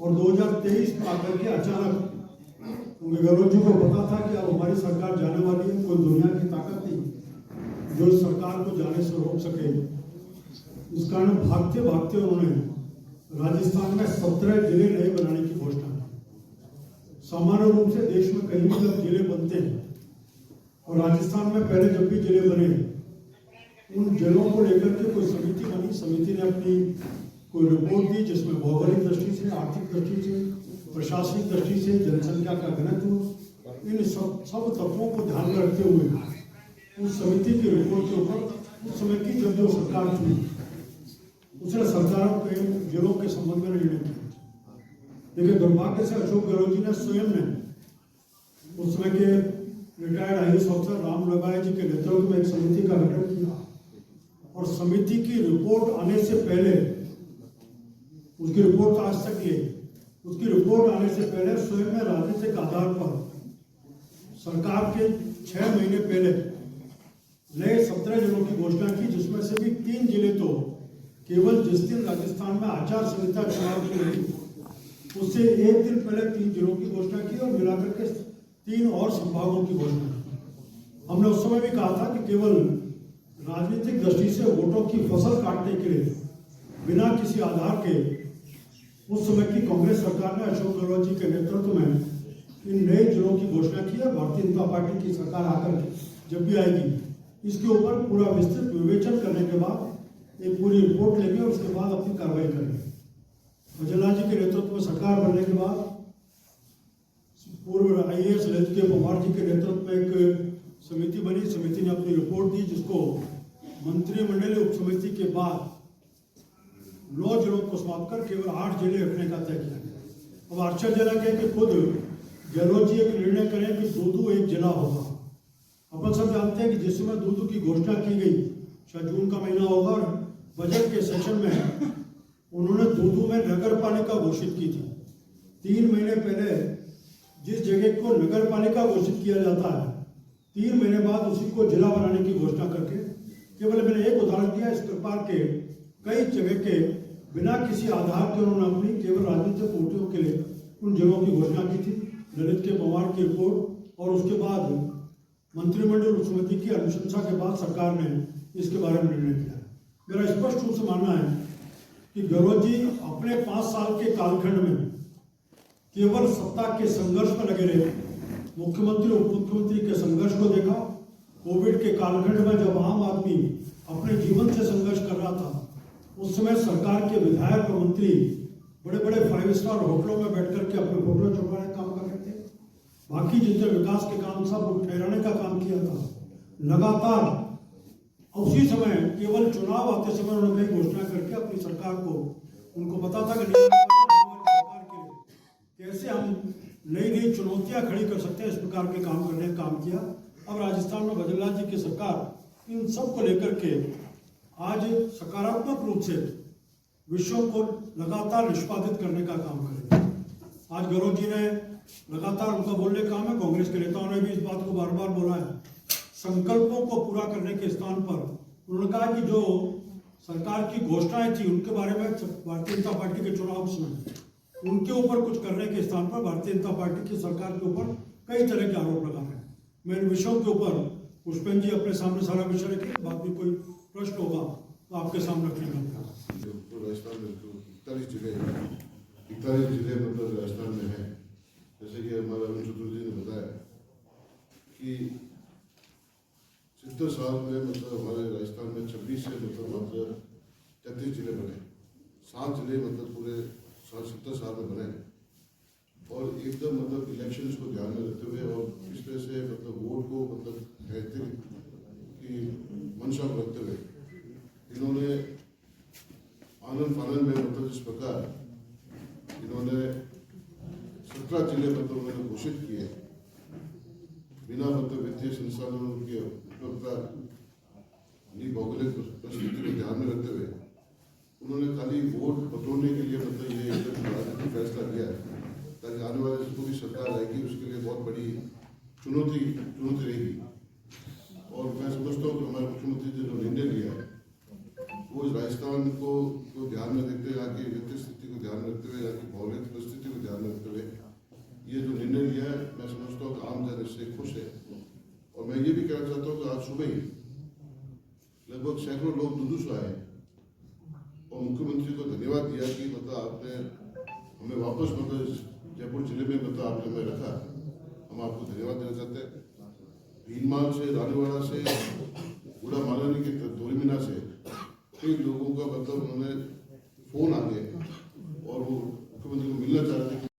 और 2023 में आकर के अचानक गहलोत जी को पता था कि अब हमारी सरकार जाने वाली है, कोई दुनिया की ताकत नहीं जो सरकार को जाने से रोक सके। इस कारण भागते भागते उन्होंने राजस्थान में 17 जिले नए बनाने की घोषणा की। सामान्य रूप से देश में कहीं भी जब जिले बनते हैं और राजस्थान में पहले जब भी जिले बने उन जिलों को लेकर के कोई समिति बनी, समिति ने अपनी कोई रिपोर्ट दी जिसमें भौगोलिक दृष्टि से, आर्थिक दृष्टि से, प्रशासनिक दृष्टि से, जनसंख्या का घनत्व, इन सब तत्वों को ध्यान में रखते हुए उस समिति की रिपोर्ट के ऊपर उस समय की जब जो सरकार थी उसने सरकारों के जिलों के संबंध में निर्णय किया। लेकिन दुर्भाग्य से अशोक गहलोत जी ने स्वयं ने उस समय के रिटायर्ड IAS ऑफिसर राम रबाय जी के नेतृत्व में एक समिति का गठन किया और समिति की रिपोर्ट आने से पहले, उसकी रिपोर्ट आज तक ये, उसकी रिपोर्ट आने से पहले स्वयं में राजनीतिक आधार पर सरकार के 6 महीने पहले नए 17 जिलों की घोषणा की, जिसमें से भी 3 जिले तो केवल जिस दिन राजस्थान में आचार संहिता चुनाव की हुई उससे एक दिन पहले 3 जिलों की घोषणा की और मिलाकर के 3 और संभागों की घोषणा की। हमने उस समय भी कहा था कि केवल राजनीतिक दृष्टि से वोटों की फसल काटने के लिए बिना किसी आधार के उस समय की कांग्रेस सरकार ने अशोक गहलोत जी के नेतृत्व में इन नए जिलों की घोषणा की है। भारतीय जनता पार्टी की सरकार आकर जब भी आएगी इसके ऊपर पूरा विस्तृत विवेचन करने के बाद एक पूरी रिपोर्ट लेंगे और उसके बाद अपनी कार्रवाई करेंगे। भजनलाल जी के नेतृत्व में सरकार बनने के बाद पूर्व IAS ललित के पवार जी के नेतृत्व में एक समिति बनी। समिति ने अपनी रिपोर्ट दी जिसको मंत्रिमंडलीय उप समिति के बाद 9 जिलों को समाप्त कर केवल 8 जिले रखने का तय किया गया। अब आश्चर्यजनक है कि खुद गहलोत जी एक निर्णय करें कि दूदू एक जिला होगा। अपन सब जानते हैं कि जिस समय दूदू की घोषणा की गई, शायद जून का महीना होगा, और बजट के सेशन में उन्होंने दूदू में नगर पालिका घोषित की थी। 3 महीने पहले जिस जगह को नगर पालिका घोषित किया जाता है 3 महीने बाद उसी को जिला बनाने की घोषणा करके, केवल मैंने एक उदाहरण दिया, इस प्रकार के कई जगह के बिना किसी आधार के उन्होंने अपनी केवल राजनीतिक वोटों के लिए उन जिलों की घोषणा की थी। ललित के पवार की रिपोर्ट और उसके बाद मंत्रिमंडल उप समिति की अनुशंसा के बाद सरकार ने इसके बारे में निर्णय किया। मेरा स्पष्ट रूप से मानना है कि गहलोत जी अपने 5 साल के कालखंड में केवल सत्ता के संघर्ष में लगे रहे। मुख्यमंत्री उप मुख्यमंत्री के संघर्ष को देखा। कोविड के कालखंड में जब आम आदमी अपने जीवन से संघर्ष कर रहा था उस समय सरकार के विधायक और मंत्री बड़े बड़े 5 स्टार होटलों में बैठकर के अपने फोटो छुपाने का काम कर रहे थे। बाकी जितने विकास के काम सब ठहराने का काम किया था लगातार। उसी समय केवल चुनाव आते समय उन्होंने कई घोषणा करके अपनी सरकार को, उनको पता था कि सरकार के लिए कैसे हम नई नई चुनौतियां खड़ी कर सकते हैं, इस प्रकार के काम करने का काम किया। अब राजस्थान में भजनलाल जी की सरकार इन सब को लेकर के आज सकारात्मक रूप से विषयों को लगातार निष्पादित करने का काम करेंगे। आज गहलोत जी ने लगातार, उनका बोलने का काम है, कांग्रेस के नेताओं ने भी इस बात को बार बार बोला है, संकल्पों को पूरा करने के स्थान पर उन्होंने कहा कि जो सरकार की घोषणाएं थी उनके बारे में भारतीय जनता पार्टी के चुनाव में उनके ऊपर कुछ करने के स्थान पर भारतीय जनता पार्टी की सरकार के ऊपर कई तरह के आरोप लगा रहे हैं। मैं इन विषयों के ऊपर पुष्पेन जी अपने सामने सारा विषय रखें, बाद में कोई प्रश्न होगा तो आपके सामने रखने का। राजस्थान में 41 जिले मतलब राजस्थान में है। जैसे कि हमारा अरुण चतुर्वेदी ने बताया कि 70 साल में मतलब हमारे राजस्थान में 26 से मतलब 33 जिले बने, 7 जिले मतलब पूरे 70 साल में बने और एकदम मतलब इलेक्शंस को ध्यान में रखते हुए और इस तरह से मतलब वोट को मतलब बेहतर की मंशा को रखते हुए इन्होंने आनंद फानंद में मतलब इस प्रकार इन्होंने 17 जिले मतलब उन्होंने घोषित किए बिना मतलब वित्तीय संसाधनों की उपलब्धता भौगोलिक परिस्थिति को ध्यान में रखते हुए उन्होंने खाली वोट बटोरने के लिए मतलब ये राजनीतिक फैसला किया है ताकि आने वाले जो भी सरकार आएगी उसके लिए बहुत बड़ी चुनौती रहेगी। और मैं समझता हूँ कि हमारे मुख्यमंत्री ने जो निर्णय लिया है वो इस राजस्थान को ध्यान में रखते हुए, यहाँ की वित्तीय स्थिति को ध्यान में रखते हुए, यहाँ की भौगोलिक परिस्थिति कहना चाहता हूँ कि आज सुबह ही लगभग सैकड़ों लोग दुदुस आए और मुख्यमंत्री को धन्यवाद दिया कि मतलब आपने हमें वापस मतलब जयपुर जिले में मतलब आपने हमें रखा। हम आपको धन्यवाद देना चाहते हैं। भीनमाल से, रानीवाड़ा से, बूढ़ा मालानी के तोरीमीना से कई लोगों का मतलब उन्होंने